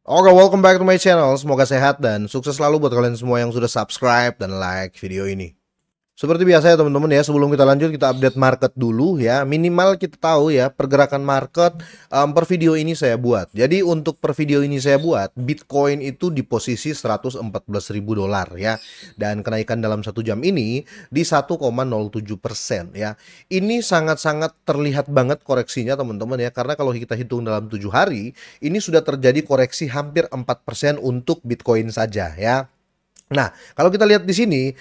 Oke, welcome back to my channel. Semoga sehat dan sukses selalu buat kalian semua yang sudah subscribe dan like video ini. Seperti biasa ya teman-teman ya, sebelum kita lanjut kita update market dulu ya. Minimal kita tahu ya pergerakan market per video ini saya buat. Jadi untuk per video ini saya buat, Bitcoin itu di posisi 114.000 dolar ya. Dan kenaikan dalam 1 jam ini di 1,07% ya. Ini sangat-sangat terlihat banget koreksinya teman-teman ya. Karena kalau kita hitung dalam 7 hari, ini sudah terjadi koreksi hampir 4% untuk Bitcoin saja ya. Nah, kalau kita lihat di sini,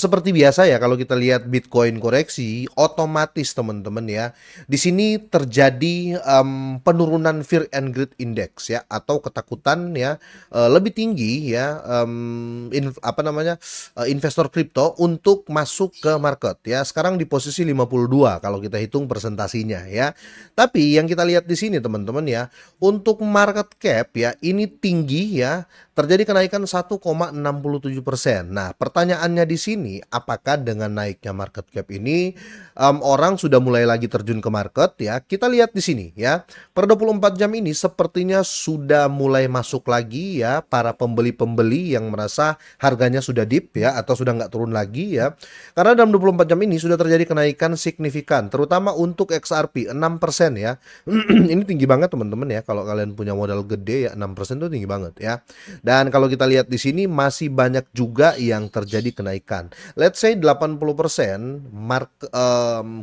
seperti biasa ya, kalau kita lihat Bitcoin koreksi, otomatis teman-teman ya, di sini terjadi penurunan Fear and Greed Index ya, atau ketakutan ya lebih tinggi ya, investor kripto untuk masuk ke market ya. Sekarang di posisi 52 kalau kita hitung presentasinya ya. Tapi yang kita lihat di sini teman-teman ya, untuk market cap ya, ini tinggi ya. Terjadi kenaikan 1,67%. Nah, pertanyaannya di sini, apakah dengan naiknya market cap ini orang sudah mulai lagi terjun ke market ya? Kita lihat di sini ya. Per 24 jam ini sepertinya sudah mulai masuk lagi ya para pembeli-pembeli yang merasa harganya sudah dip ya atau sudah nggak turun lagi ya. Karena dalam 24 jam ini sudah terjadi kenaikan signifikan terutama untuk XRP 6% ya. Ini tinggi banget teman-teman ya. Kalau kalian punya modal gede ya 6% itu tinggi banget ya. Dan kalau kita lihat di sini masih banyak juga yang terjadi kenaikan. Let's say 80%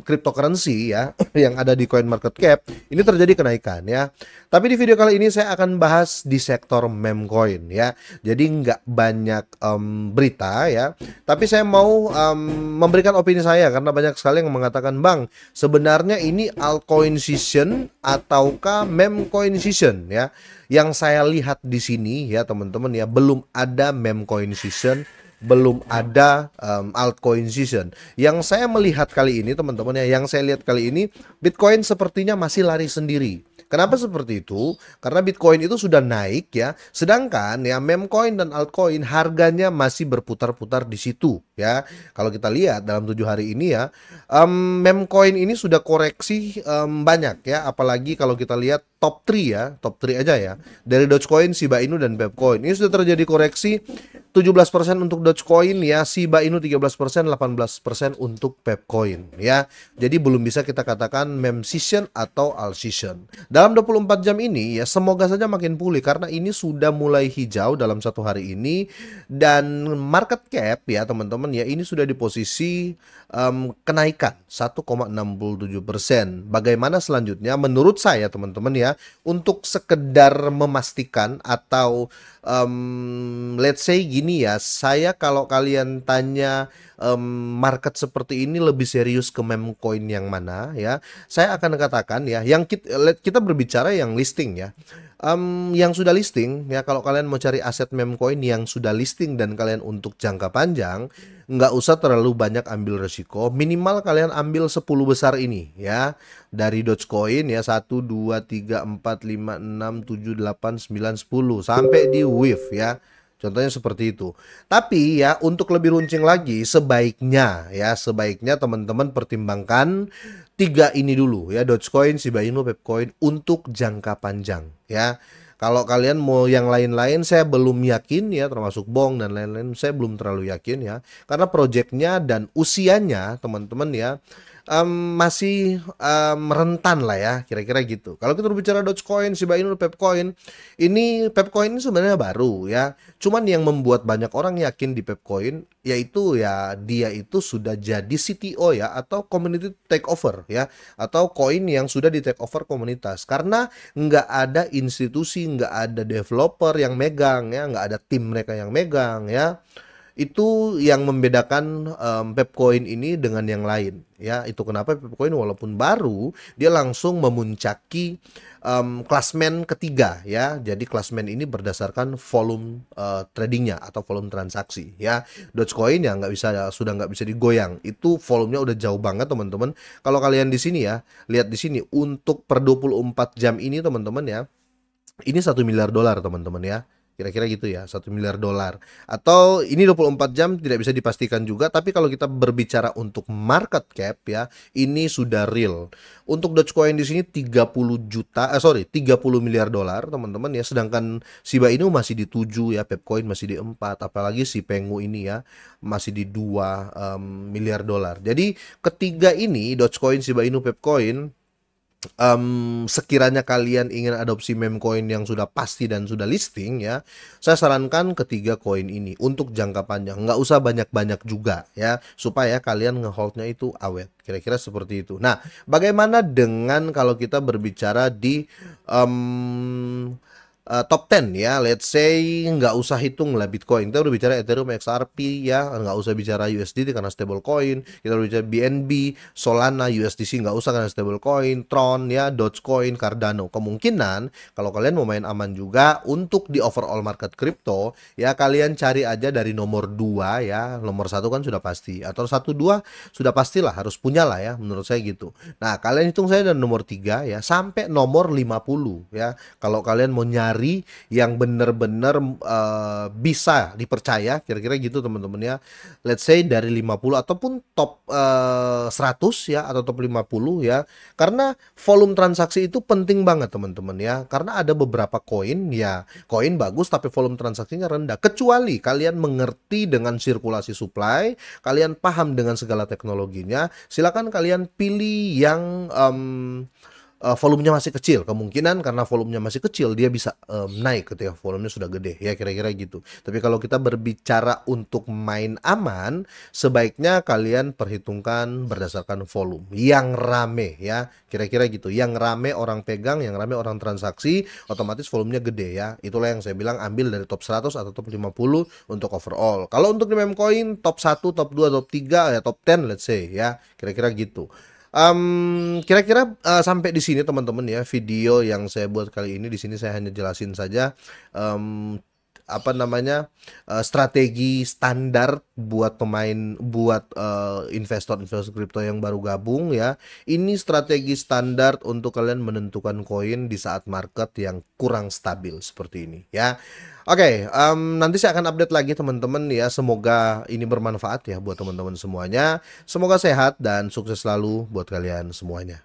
cryptocurrency ya yang ada di coin market cap ini terjadi kenaikan ya. Tapi di video kali ini saya akan bahas di sektor meme coin ya. Jadi nggak banyak berita ya. Tapi saya mau memberikan opini saya karena banyak sekali yang mengatakan, "Bang, sebenarnya ini altcoin season ataukah meme coin season ya?" Yang saya lihat di sini ya teman-teman ya, belum ada meme coin season, belum ada altcoin season. Yang saya melihat kali ini teman-teman ya, yang saya lihat kali ini Bitcoin sepertinya masih lari sendiri. Kenapa seperti itu? Karena Bitcoin itu sudah naik ya, sedangkan ya meme coin dan altcoin harganya masih berputar-putar di situ ya. Kalau kita lihat dalam 7 hari ini ya, meme coin ini sudah koreksi banyak ya, apalagi kalau kita lihat top 3 ya, top 3 aja ya. Dari Dogecoin, Shiba Inu dan Pepecoin. Ini sudah terjadi koreksi 17% untuk Dogecoin ya, Shiba Inu 13%, 18% untuk Pepecoin ya. Jadi belum bisa kita katakan meme season atau alt season. Dalam 24 jam ini ya semoga saja makin pulih karena ini sudah mulai hijau dalam 1 hari ini dan market cap ya teman-teman ya ini sudah di posisi kenaikan 1,67%. Bagaimana selanjutnya? Menurut saya teman-teman ya, untuk sekedar memastikan atau let's say gini ya, saya kalau kalian tanya market seperti ini lebih serius ke meme coin yang mana ya, saya akan katakan ya, yang kita berbicara yang listing ya. Yang sudah listing ya, kalau kalian mau cari aset meme coin yang sudah listing dan kalian untuk jangka panjang, nggak usah terlalu banyak ambil resiko, minimal kalian ambil 10 besar ini ya, dari Dogecoin ya, 1, 2, 3, 4, 5, 6, 7, 8, 9, 10 sampai di WIF ya. Contohnya seperti itu. Tapi ya untuk lebih runcing lagi sebaiknya teman-teman pertimbangkan 3 ini dulu ya, Dogecoin, Shiba Inu, Pepecoin untuk jangka panjang ya. Kalau kalian mau yang lain-lain saya belum yakin ya, termasuk Bong dan lain-lain saya belum terlalu yakin ya. Karena proyeknya dan usianya teman-teman ya masih rentan lah ya, kira-kira gitu. Kalau kita berbicara Dogecoin, Shiba Inu, Pepecoin, ini Pepecoin ini sebenarnya baru ya. Cuman yang membuat banyak orang yakin di Pepecoin yaitu ya dia itu sudah jadi CTO ya, atau community takeover ya, atau koin yang sudah di take over komunitas. Karena nggak ada institusi, nggak ada developer yang megang ya, nggak ada tim mereka yang megang ya. Itu yang membedakan Pepecoin ini dengan yang lain ya. Itu kenapa Pepecoin walaupun baru dia langsung memuncaki klasmen ketiga ya. Jadi klasmen ini berdasarkan volume tradingnya atau volume transaksi ya. Dogecoin ya nggak bisa, sudah nggak bisa digoyang. Itu volumenya udah jauh banget teman-teman. Kalau kalian di sini ya, lihat di sini untuk per 24 jam ini teman-teman ya. Ini 1 miliar dolar teman-teman ya. Kira-kira gitu ya, 1 miliar dolar. Atau ini 24 jam tidak bisa dipastikan juga, tapi kalau kita berbicara untuk market cap ya, ini sudah real. Untuk Dogecoin di sini 30 miliar dolar, teman-teman ya. Sedangkan Shiba Inu masih di 7 ya, Pepcoin masih di 4, apalagi si Pengu ini ya masih di 2 miliar dolar. Jadi ketiga ini Dogecoin, Shiba Inu, Pepcoin, sekiranya kalian ingin adopsi meme coin yang sudah pasti dan sudah listing ya, saya sarankan ketiga koin ini untuk jangka panjang, nggak usah banyak-banyak juga ya, supaya kalian ngeholdnya itu awet, kira-kira seperti itu. Nah, bagaimana dengan kalau kita berbicara di top 10 ya, let's say nggak usah hitung lah Bitcoin, kita udah bicara Ethereum, XRP ya, nggak usah bicara USDT karena stable coin, kita udah bicara BNB, Solana, USDC nggak usah karena stable coin, Tron ya, Dogecoin, Cardano. Kemungkinan kalau kalian mau main aman juga untuk di overall market crypto ya, kalian cari aja dari nomor 2 ya, nomor 1 kan sudah pasti, atau 1 2 sudah pastilah harus punya lah ya, menurut saya gitu. Nah, kalian hitung saya dari nomor 3 ya sampai nomor 50 ya, kalau kalian mau nyari yang benar-benar bisa dipercaya, kira-kira gitu teman-teman ya. Let's say dari 50 ataupun top 100 ya, atau top 50 ya. Karena volume transaksi itu penting banget teman-teman ya. Karena ada beberapa koin ya, koin bagus tapi volume transaksinya rendah. Kecuali kalian mengerti dengan sirkulasi supply, kalian paham dengan segala teknologinya, silakan kalian pilih yang volumenya masih kecil. Kemungkinan karena volumenya masih kecil dia bisa naik ketika volumenya sudah gede ya, kira-kira gitu. Tapi kalau kita berbicara untuk main aman, sebaiknya kalian perhitungkan berdasarkan volume yang rame ya, kira-kira gitu. Yang rame orang pegang, yang rame orang transaksi, otomatis volumenya gede ya. Itulah yang saya bilang, ambil dari top 100 atau top 50 untuk overall. Kalau untuk di meme coin top 1, top 2, top 3 ya, top 10 let's say ya, kira-kira gitu. Kira-kira sampai di sini teman-teman ya video yang saya buat kali ini. Di sini saya hanya jelasin saja apa namanya, strategi standar buat pemain, buat investor-investor kripto yang baru gabung ya. Ini strategi standar untuk kalian menentukan koin di saat market yang kurang stabil seperti ini ya. Oke, nanti saya akan update lagi teman-teman ya. Semoga ini bermanfaat ya buat teman-teman semuanya. Semoga sehat dan sukses selalu buat kalian semuanya.